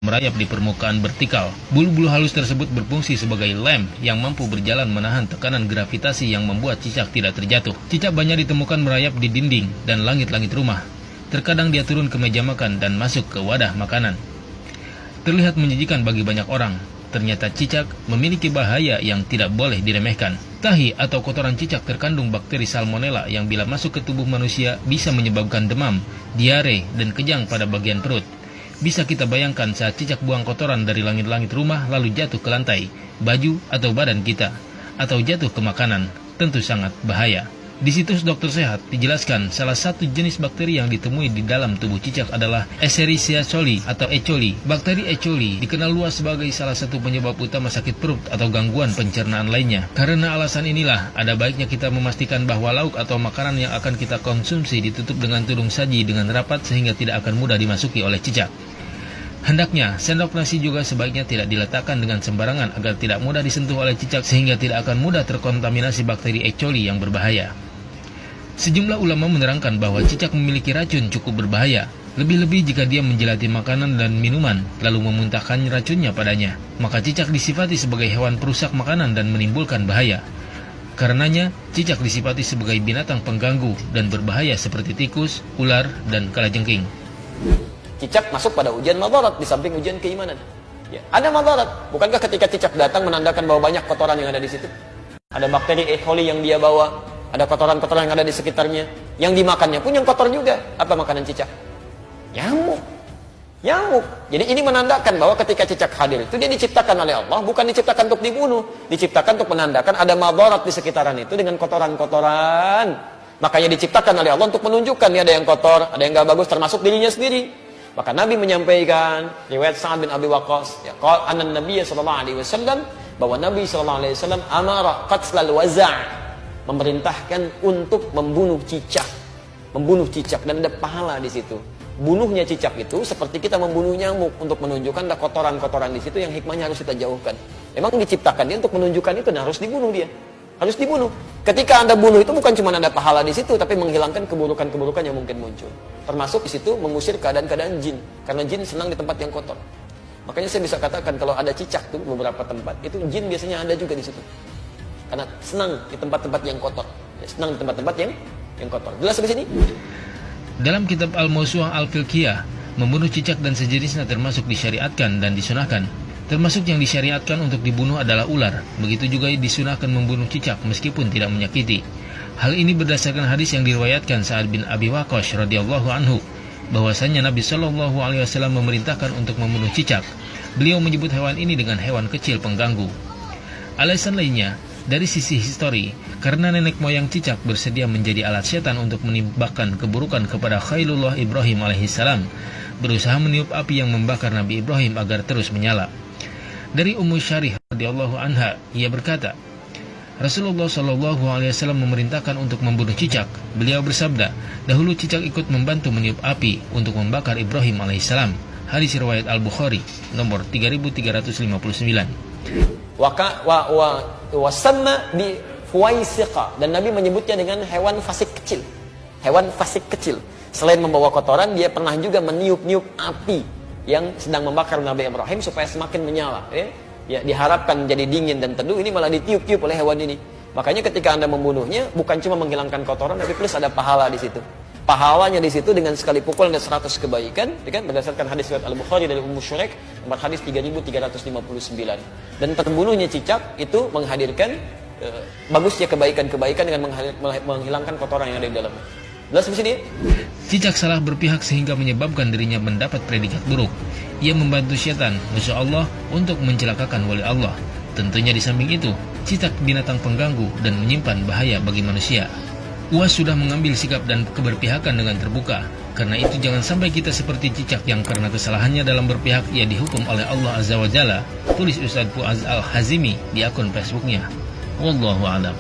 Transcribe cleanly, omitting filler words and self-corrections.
merayap di permukaan vertikal. Bulu-bulu halus tersebut berfungsi sebagai lem yang mampu berjalan menahan tekanan gravitasi yang membuat cicak tidak terjatuh. Cicak banyak ditemukan merayap di dinding dan langit-langit rumah. Terkadang dia turun ke meja makan dan masuk ke wadah makanan. Terlihat menjijikan bagi banyak orang. Ternyata cicak memiliki bahaya yang tidak boleh diremehkan. Tahi atau kotoran cicak terkandung bakteri salmonella yang bila masuk ke tubuh manusia bisa menyebabkan demam, diare, dan kejang pada bagian perut. Bisa kita bayangkan saat cicak buang kotoran dari langit-langit rumah lalu jatuh ke lantai, baju atau badan kita, atau jatuh ke makanan, tentu sangat bahaya. Di situs Dokter Sehat dijelaskan salah satu jenis bakteri yang ditemui di dalam tubuh cicak adalah Escherichia coli atau E. coli. Bakteri E. coli dikenal luas sebagai salah satu penyebab utama sakit perut atau gangguan pencernaan lainnya. Karena alasan inilah, ada baiknya kita memastikan bahwa lauk atau makanan yang akan kita konsumsi ditutup dengan tudung saji dengan rapat sehingga tidak akan mudah dimasuki oleh cicak. Hendaknya, sendok nasi juga sebaiknya tidak diletakkan dengan sembarangan agar tidak mudah disentuh oleh cicak sehingga tidak akan mudah terkontaminasi bakteri E. coli yang berbahaya. Sejumlah ulama menerangkan bahwa cicak memiliki racun cukup berbahaya, lebih-lebih jika dia menjelati makanan dan minuman, lalu memuntahkan racunnya padanya. Maka cicak disifati sebagai hewan perusak makanan dan menimbulkan bahaya. Karenanya, cicak disifati sebagai binatang pengganggu dan berbahaya seperti tikus, ular, dan kalajengking. Cicak masuk pada ujian madarat di samping ujian keimanan. Ya, ada madarat. Bukankah ketika cicak datang menandakan bahwa banyak kotoran yang ada di situ? Ada bakteri E. coli yang dia bawa. Ada kotoran-kotoran yang ada di sekitarnya. Yang dimakannya pun yang kotor juga. Apa makanan cicak? Nyamuk. Nyamuk. Jadi ini menandakan bahwa ketika cicak hadir itu dia diciptakan oleh Allah. Bukan diciptakan untuk dibunuh. Diciptakan untuk menandakan ada madarat di sekitaran itu dengan kotoran-kotoran. Makanya diciptakan oleh Allah untuk menunjukkan ini ada yang kotor, ada yang gak bagus termasuk dirinya sendiri. Maka Nabi menyampaikan riwayat Sa'ad bin Abi Waqqas, ya, qala anna Nabiy sallallahu alaihi wasallam, bahwa Nabi sallallahu alaihi wasallam amara qatlal waza', memerintahkan untuk membunuh cicak. Membunuh cicak dan ada pahala di situ. Bunuhnya cicak itu seperti kita membunuh nyamuk untuk menunjukkan ada kotoran-kotoran di situ yang hikmahnya harus kita jauhkan. Memang diciptakan dia untuk menunjukkan itu dan harus dibunuh dia. Harus dibunuh. Ketika Anda bunuh itu bukan cuma ada pahala di situ, tapi menghilangkan keburukan-keburukan yang mungkin muncul. Termasuk di situ mengusir keadaan-keadaan jin, karena jin senang di tempat yang kotor. Makanya saya bisa katakan kalau ada cicak tuh beberapa tempat, itu jin biasanya ada juga di situ. Karena senang di tempat-tempat yang kotor. Ya, senang di tempat-tempat yang kotor. Jelas sampai sini? Dalam kitab Al-Mawsu'ah Al-Fiqhiyah, membunuh cicak dan sejenisnya termasuk disyariatkan dan disunahkan. Termasuk yang disyariatkan untuk dibunuh adalah ular. Begitu juga disunahkan membunuh cicak meskipun tidak menyakiti. Hal ini berdasarkan hadis yang diriwayatkan Sa'ad bin Abi Waqqas radhiyallahu anhu, bahwasanya Nabi Shallallahu alaihi wasallam memerintahkan untuk membunuh cicak. Beliau menyebut hewan ini dengan hewan kecil pengganggu. Alasan lainnya, dari sisi histori, karena nenek moyang cicak bersedia menjadi alat setan untuk menimbulkan keburukan kepada Khalilullah Ibrahim alaihissalam, berusaha meniup api yang membakar Nabi Ibrahim agar terus menyala. Dari Ummu Syarih radhiyallahu anha, ia berkata, Rasulullah Shallallahu alaihi wasallam memerintahkan untuk membunuh cicak. Beliau bersabda, dahulu cicak ikut membantu meniup api untuk membakar Ibrahim alaihissalam. Hadis riwayat Al-Bukhari nomor 3359. Wasamma bi fuwaisiqa, dan Nabi menyebutnya dengan hewan fasik kecil. Hewan fasik kecil. Selain membawa kotoran, dia pernah juga meniup-niup api yang sedang membakar Nabi Ibrahim supaya semakin menyala. Ya, diharapkan jadi dingin dan teduh, ini malah ditiup-tiup oleh hewan ini. Makanya ketika Anda membunuhnya, bukan cuma menghilangkan kotoran, tapi plus ada pahala di situ. Pahalanya di situ dengan sekali pukul ada 100 kebaikan, kan? Berdasarkan hadis riwayat Al-Bukhari dari Ummu Syuraik nomor hadis 3359. Dan terbunuhnya cicak itu menghadirkan bagusnya kebaikan-kebaikan dengan menghilangkan kotoran yang ada di dalamnya. Jelas di sini? Cicak salah berpihak sehingga menyebabkan dirinya mendapat predikat buruk. Ia membantu syaitan, musuh Allah, untuk mencelakakan wali Allah. Tentunya di samping itu, cicak binatang pengganggu dan menyimpan bahaya bagi manusia. UAS sudah mengambil sikap dan keberpihakan dengan terbuka. Karena itu jangan sampai kita seperti cicak yang karena kesalahannya dalam berpihak ia dihukum oleh Allah Azza wa Jalla. Tulis Ustaz Fuaz Al-Hazimi di akun Facebooknya. Wallahu a'lam.